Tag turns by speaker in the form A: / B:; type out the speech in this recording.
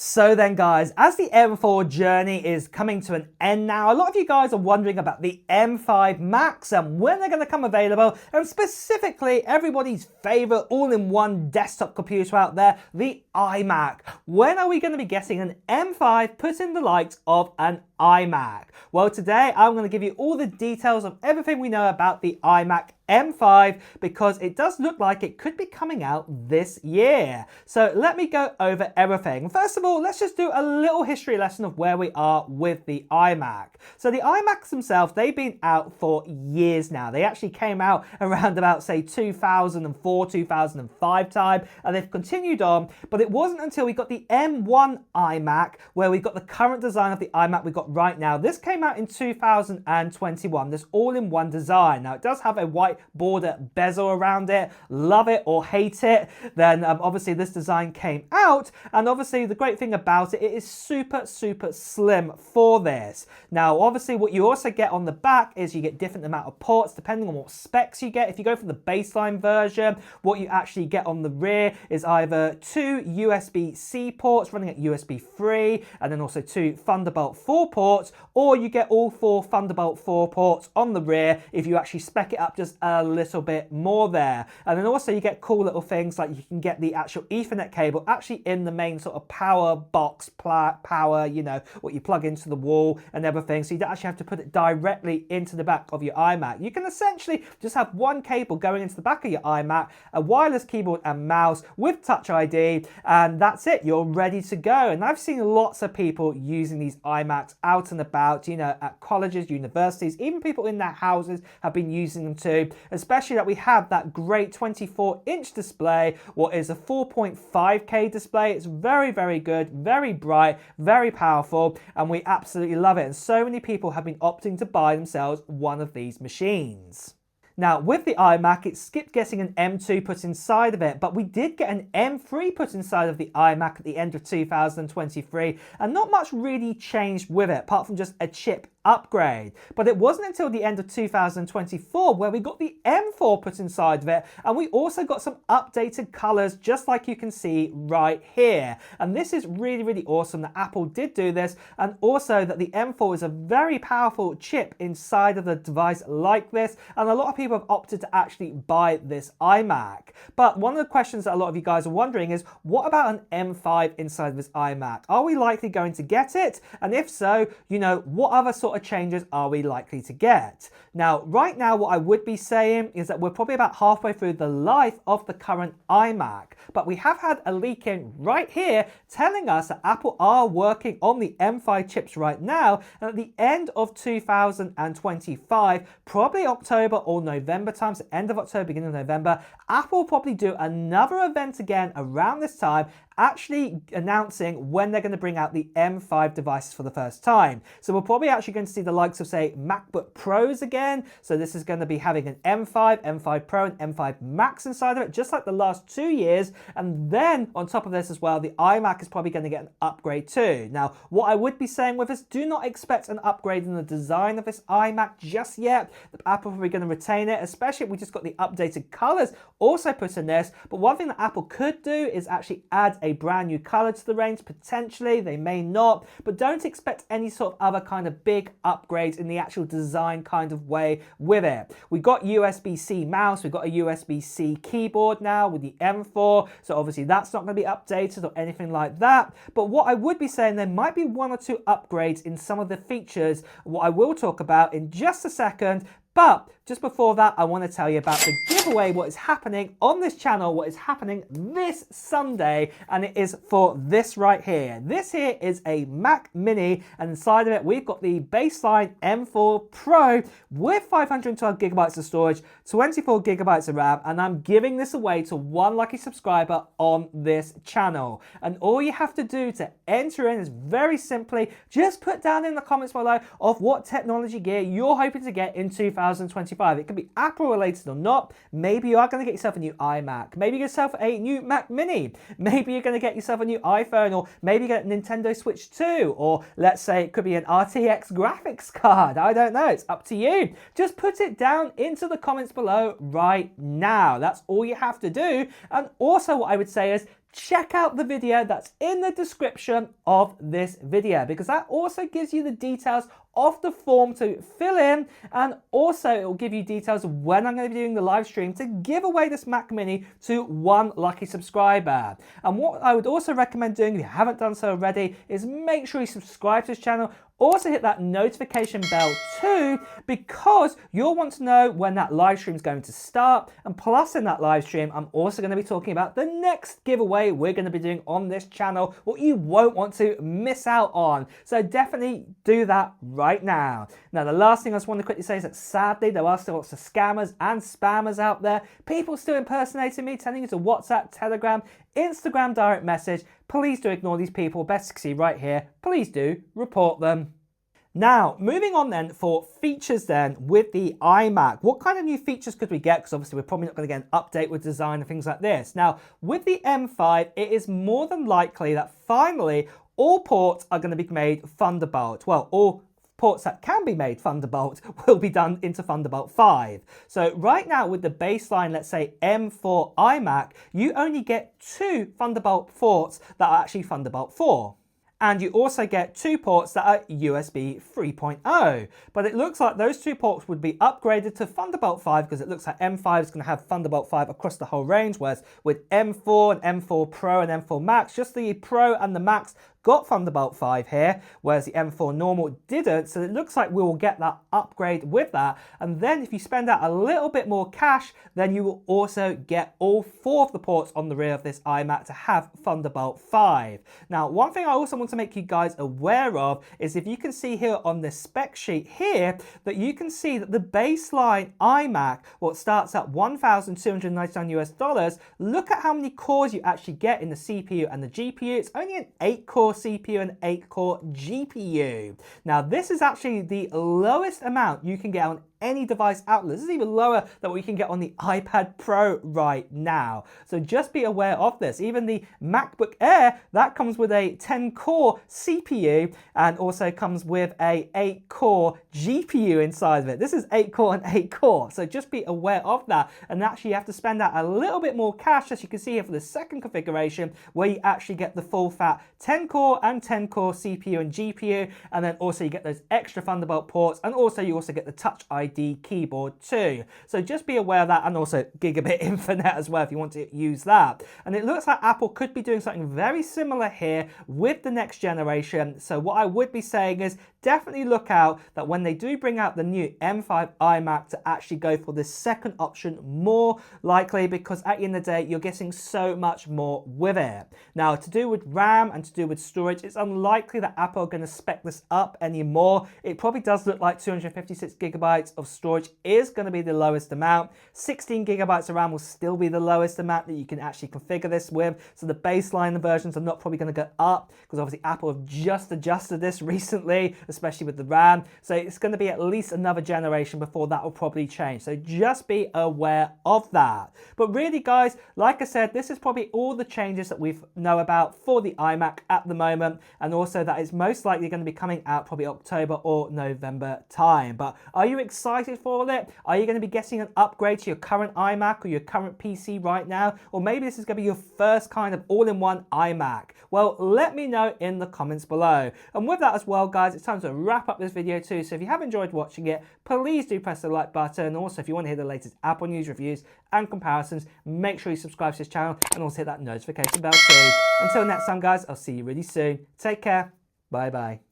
A: So then guys, as the M4 journey is coming to an end now, a lot of you guys are wondering about the M5 Macs and when they're going to come available, and specifically everybody's favorite all-in-one desktop computer out there, the iMac. When are we going to be getting an M5 put in the likes of an iMac? Well, today I'm going to give you all the details of everything we know about the iMac M5 because it does look like it could be coming out this year. So let me go over everything. First of all, let's just do a little history lesson of where we are with the iMac. So the iMacs themselves, they've been out for years now. They actually came out around about, say, 2004, 2005 time, and they've continued on. But it wasn't until we got the M1 iMac where we got the current design of the iMac we got right now. This came out in 2021, this all-in-one design. Now, it does have a white border bezel around it. Love it or hate it, then obviously this design came out, and obviously the great thing about it, it is super slim for this. Now obviously what you also get on the back is you get different amount of ports depending on what specs you get. If you go for the baseline version, what you actually get on the rear is either 2 USB-C ports running at USB 3 and then also 2 Thunderbolt 4 ports, or you get all 4 Thunderbolt 4 ports on the rear if you actually spec it up just a little bit more there. And then also you get cool little things like you can get the actual Ethernet cable actually in the main sort of power box, power, you know, what you plug into the wall and everything, so you don't actually have to put it directly into the back of your iMac. You can essentially just have one cable going into the back of your iMac, a wireless keyboard and mouse with Touch ID, and that's it, you're ready to go. And I've seen lots of people using these iMacs out and about, you know, at colleges, universities, even people in their houses have been using them too, especially that we have that great 24-inch display, what is a 4.5K display. It's very good, very bright, very powerful, and we absolutely love it. And so many people have been opting to buy themselves one of these machines. Now, with the iMac, it skipped getting an M2 put inside of it, but we did get an M3 put inside of the iMac at the end of 2023, and not much really changed with it, apart from just a chip upgrade. But it wasn't until the end of 2024 where we got the M4 put inside of it, and we also got some updated colors, just like you can see right here. And this is really awesome that Apple did do this, and also that the M4 is a very powerful chip inside of the device like this, and a lot of people have opted to actually buy this iMac. But one of the questions that a lot of you guys are wondering is, what about an M5 inside of this iMac? Are we likely going to get it? And if so, you know, what other sort of changes are we likely to get? Now, right now, what I would be saying is that we're probably about halfway through the life of the current iMac, but we have had a leak in right here telling us that Apple are working on the M5 chips right now, and at the end of 2025, probably October or November time, so end of October, beginning of November, Apple will probably do another event again around this time, actually announcing when they're going to bring out the M5 devices for the first time. So we're probably actually going to see the likes of, say, MacBook Pros again. So this is going to be having an M5, M5 Pro, and M5 Max inside of it, just like the last 2 years. And then on top of this as well, the iMac is probably going to get an upgrade too. Now, what I would be saying with this, do not expect an upgrade in the design of this iMac just yet. Apple are probably going to retain it, especially if we just got the updated colors also put in this. But one thing that Apple could do is actually add a brand new color to the range, potentially. They may not, but don't expect any sort of other kind of big upgrades in the actual design kind of way with it. We got USB-C mouse, we've got a USB-C keyboard now with the M4, so obviously that's not going to be updated or anything like that. But what I would be saying, there might be 1 or 2 upgrades in some of the features, what I will talk about in just a second. But just before that, I want to tell you about the giveaway, what is happening on this channel, what is happening this Sunday, and it is for this right here. This here is a Mac Mini, and inside of it, we've got the baseline M4 Pro with 512 gigabytes of storage, 24 gigabytes of RAM, and I'm giving this away to one lucky subscriber on this channel. And all you have to do to enter in is very simply just put down in the comments below of what technology gear you're hoping to get in 2025. It could be Apple related or not. Maybe you are going to get yourself a new iMac. Maybe you get yourself a new Mac Mini. Maybe you're going to get yourself a new iPhone, or maybe you get a Nintendo Switch 2, or let's say it could be an RTX graphics card. I don't know. It's up to you. Just put it down into the comments below right now. That's all you have to do. And also what I would say is check out the video that's in the description of this video, because that also gives you the details of the form to fill in, and also it will give you details of when I'm going to be doing the live stream to give away this Mac Mini to one lucky subscriber. And what I would also recommend doing, if you haven't done so already, is make sure you subscribe to this channel. Also hit that notification bell too, because you'll want to know when that live stream is going to start. And plus in that live stream, I'm also going to be talking about the next giveaway we're going to be doing on this channel, what you won't want to miss out on. So definitely do that right now. Now, the last thing I just want to quickly say is that sadly, there are still lots of scammers and spammers out there. People still impersonating me, telling you to WhatsApp, Telegram, Instagram direct message. Please do ignore these people. Best to see right here. Please do report them. Now, moving on then for features then with the iMac. What kind of new features could we get? Because obviously we're probably not going to get an update with design and things like this. Now, with the M5, it is more than likely that finally all ports are going to be made Thunderbolt. Well, all ports that can be made Thunderbolt will be done into Thunderbolt 5. So right now with the baseline, let's say M4 iMac, you only get 2 Thunderbolt ports that are actually Thunderbolt 4. And you also get 2 ports that are USB 3.0. But it looks like those 2 ports would be upgraded to Thunderbolt 5, because it looks like M5 is going to have Thunderbolt 5 across the whole range, whereas with M4 and M4 Pro and M4 Max, just the Pro and the Max got Thunderbolt 5 here, whereas the M4 normal didn't. So it looks like we will get that upgrade with that. And then if you spend out a little bit more cash, then you will also get all 4 of the ports on the rear of this iMac to have Thunderbolt 5. Now, one thing I also want to make you guys aware of is, if you can see here on this spec sheet here, that you can see that the baseline iMac, well, it starts at $1,299 US. Look at how many cores you actually get in the CPU and the GPU. It's only an 8-core CPU and 8-core GPU. Now, this is actually the lowest amount you can get on any device outlet. This is even lower than what you can get on the iPad Pro right now. So just be aware of this. Even the MacBook Air, that comes with a 10-core CPU and also comes with a 8-core GPU inside of it. This is 8-core and 8-core. So just be aware of that. And actually you have to spend out a little bit more cash, as you can see here, for the second configuration, where you actually get the full fat 10-core and 10-core CPU and GPU. And then also you get those extra Thunderbolt ports, and also you also get the Touch ID keyboard too. So just be aware of that, and also Gigabit Ethernet as well if you want to use that. And it looks like Apple could be doing something very similar here with the next generation. So what I would be saying is definitely look out that when they do bring out the new M5 iMac, to actually go for this second option more likely, because at the end of the day you're getting so much more with it. Now, to do with RAM and to do with storage, it's unlikely that Apple are going to spec this up anymore. It probably does look like 256 gigabytes of storage is going to be the lowest amount. 16 gigabytes of RAM will still be the lowest amount that you can actually configure this with. So the baseline versions are not probably going to go up, because obviously Apple have just adjusted this recently, especially with the RAM. So it's going to be at least another generation before that will probably change. So just be aware of that. But really, guys, like I said, this is probably all the changes that we know about for the iMac at the moment, and also that is most likely going to be coming out probably October or November time. But are you excited for it? Are you going to be getting an upgrade to your current iMac or your current PC right now? Or maybe this is going to be your first kind of all-in-one iMac. Well, let me know in the comments below. And with that as well, guys, it's time to wrap up this video too. So if you have enjoyed watching it, please do press the like button. And also, if you want to hear the latest Apple news, reviews and comparisons, make sure you subscribe to this channel and also hit that notification bell too. Until next time, guys, I'll see you really soon. Take care. Bye bye.